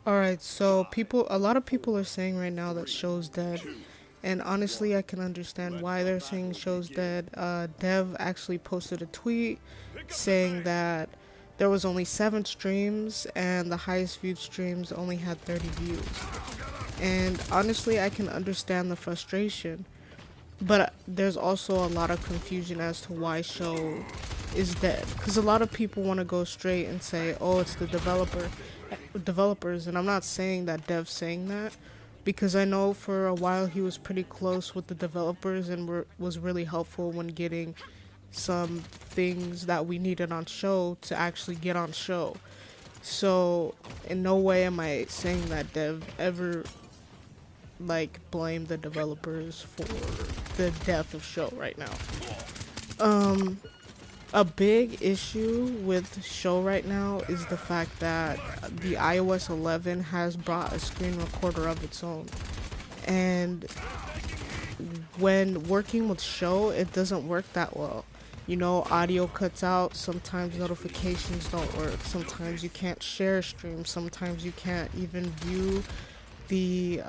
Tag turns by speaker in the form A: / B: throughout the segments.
A: All right, so a lot of people are saying right now that show's dead, and honestly, I can understand why they're saying show's dead. Dev actually posted a tweet saying that there was only 7 streams, and the highest viewed streams only had 30 views. And honestly, I can understand the frustration, but there's also a lot of confusion as to why show is dead. Because a lot of people want to go straight and say, "Oh, it's the developers," and I'm not saying that Dev's saying that, because I know for a while he was pretty close with the developers and was really helpful when getting some things that we needed on show to actually get on show. So in no way am I saying that Dev ever like blame the developers for the death of show right now. Um, a big issue with show right now is the fact that the iOS 11 has brought a screen recorder of its own. And when working with show, it doesn't work that well. You know, audio cuts out, sometimes notifications don't work, sometimes you can't share streams, sometimes you can't even view the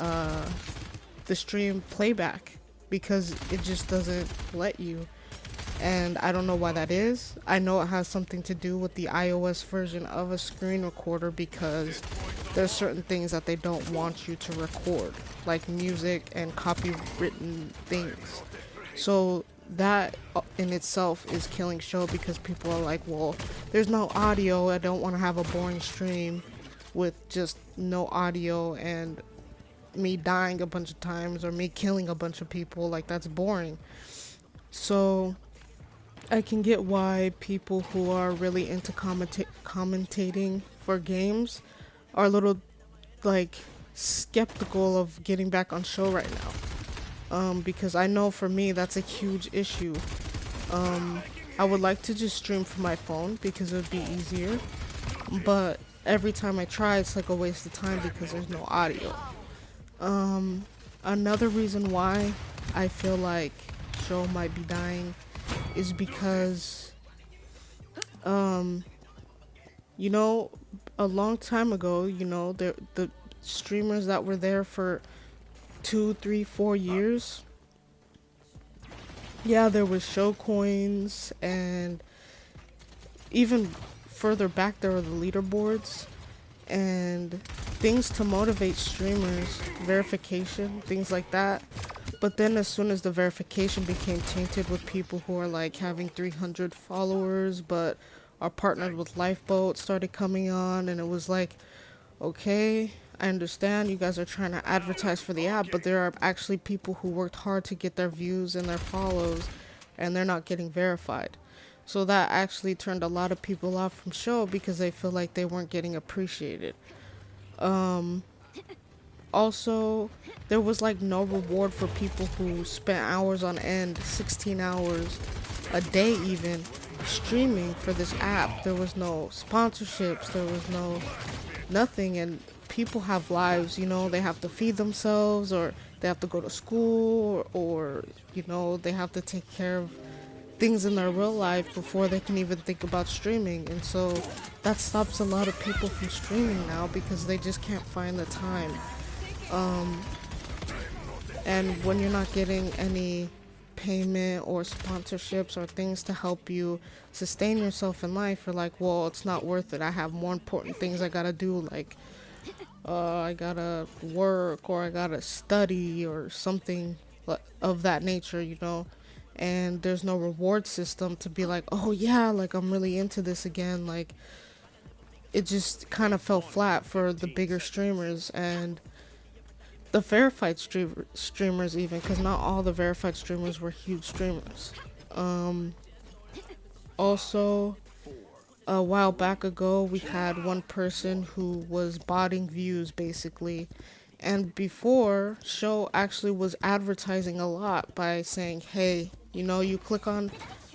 A: stream playback because it just doesn't let you. And I don't know why that is. I know it has something to do with the iOS version of a screen recorder because there's certain things that they don't want you to record, like music and copywritten things. So that in itself is killing show because people are like, well, there's no audio. I don't want to have a boring stream with just no audio and me dying a bunch of times or me killing a bunch of people. Like, that's boring. So I can get why people who are really into commentating for games are a little like skeptical of getting back on show right now. Because I know for me that's a huge issue. I would like to just stream from my phone because it would be easier, but every time I try, it's like a waste of time because there's no audio. Another reason why I feel like show might be dying is because, you know, a long time ago, you know, the streamers that were there for 2, 3, 4 years, yeah, there was show coins, and even further back there were the leaderboards and things to motivate streamers, verification, things like that. But then as soon as the verification became tainted with people who are like having 300 followers but are partnered with Lifeboat started coming on, and it was like, okay, I understand you guys are trying to advertise for the app, but there are actually people who worked hard to get their views and their follows and they're not getting verified. So that actually turned a lot of people off from show because they feel like they weren't getting appreciated. Um, Also, there was like no reward for people who spent hours on end, 16 hours a day even, streaming for this app. There was no sponsorships, there was no nothing, and people have lives, you know, they have to feed themselves, or they have to go to school, or you know, they have to take care of things in their real life before they can even think about streaming. And so that stops a lot of people from streaming now because they just can't find the time. Um, and when you're not getting any payment or sponsorships or things to help you sustain yourself in life, you're like, well, it's not worth it. I have more important things I gotta do, like I gotta work or I gotta study or something of that nature, you know. And there's no reward system to be like, oh yeah, like I'm really into this again. Like, it just kind of fell flat for the bigger streamers and the verified streamers even, because not all the verified streamers were huge streamers. Also, a while back ago, we had one person who was botting views basically. And before, show actually was advertising a lot by saying, hey, you know, you click on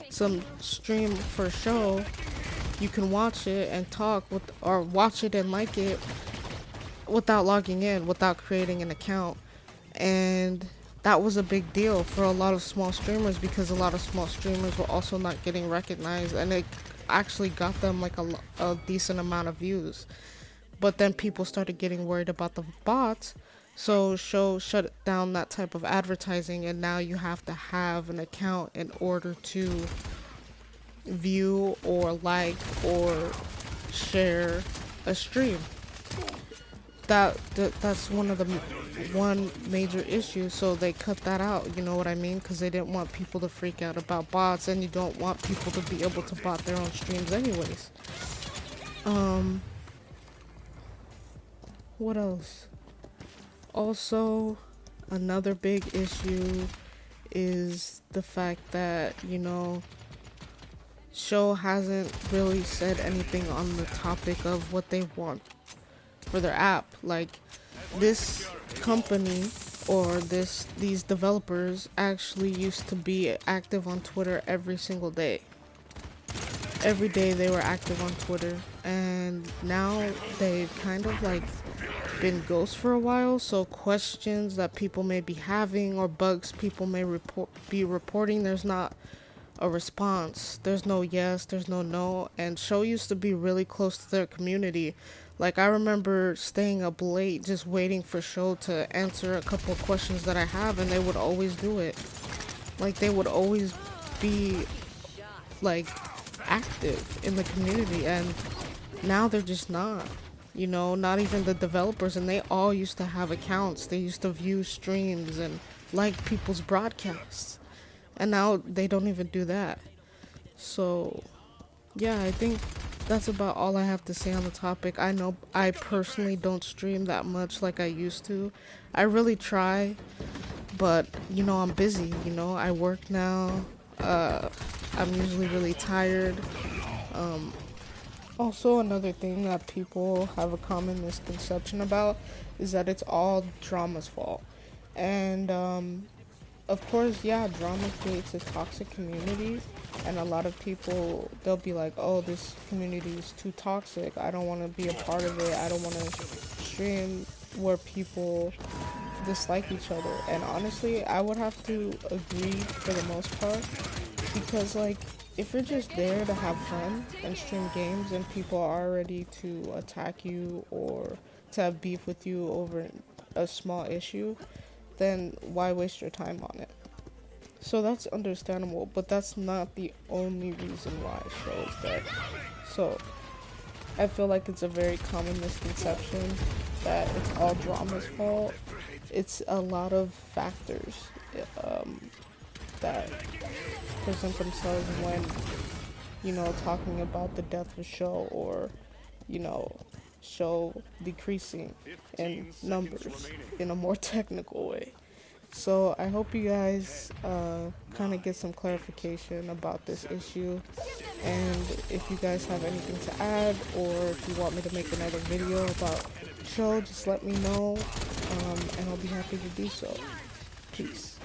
A: some stream for show, you can watch it and talk with, or watch it and like it without logging in, without creating an account. And that was a big deal for a lot of small streamers because a lot of small streamers were also not getting recognized, and it actually got them like a decent amount of views. But then people started getting worried about the bots, so Show shut down that type of advertising, and now you have to have an account in order to view or like or share a stream. That's one major issue, so they cut that out, you know what I mean, because they didn't want people to freak out about bots, and you don't want people to be able to bot their own streams anyways. um what else? Also, another big issue is the fact that, Show hasn't really said anything on the topic of what they want for their app. Like, this company or these developers actually used to be active on Twitter every single day. Every day they were active on Twitter, and now they've kind of like been ghosts for a while, so questions that people may be having or bugs people may be reporting, there's not a response. There's no yes, there's no no. And Show used to be really close to their community. Like, I remember staying up late just waiting for Show to answer a couple of questions that I have, and they would always do it. Like, they would always be like active in the community, and now they're just not. Not even the developers, and they all used to have accounts. They used to view streams and like people's broadcasts, and now they don't even do that. So yeah, I think that's about all I have to say on the topic. I know I personally don't stream that much like I used to. I really try, but I'm busy. I work now. I'm usually really tired. Also, another thing that people have a common misconception about is that it's all drama's fault. And of course, yeah, drama creates a toxic community, and a lot of people, they'll be like, oh, this community is too toxic. I don't want to be a part of it. I don't want to stream where people dislike each other. And honestly, I would have to agree for the most part, because like, if you're just there to have fun and stream games and people are ready to attack you or to have beef with you over a small issue, then why waste your time on it? So that's understandable, but that's not the only reason why Shou is dead. So I feel like it's a very common misconception that it's all drama's fault. It's a lot of factors that present themselves when, talking about the death of Shou, or, Shou decreasing in numbers in a more technical way. So I hope you guys kind of get some clarification about this issue. And if you guys have anything to add, or if you want me to make another video about Shou, just let me know, and I'll be happy to do so. Peace.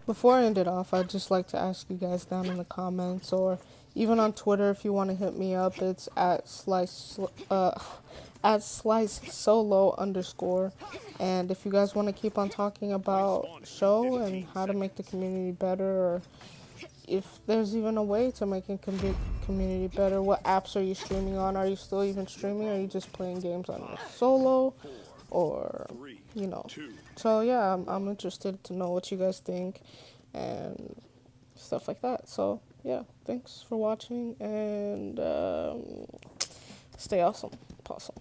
A: Before I end it off, I'd just like to ask you guys down in the comments, or even on Twitter, if you want to hit me up, it's at slice solo underscore. And if you guys want to keep on talking about Shou and how to make the community better, or if there's even a way to make a community better, what apps are you streaming on? Are you still even streaming? Or are you just playing games on your solo? Or, So yeah, I'm interested to know what you guys think and stuff like that. So yeah, thanks for watching, and stay awesome. Possum.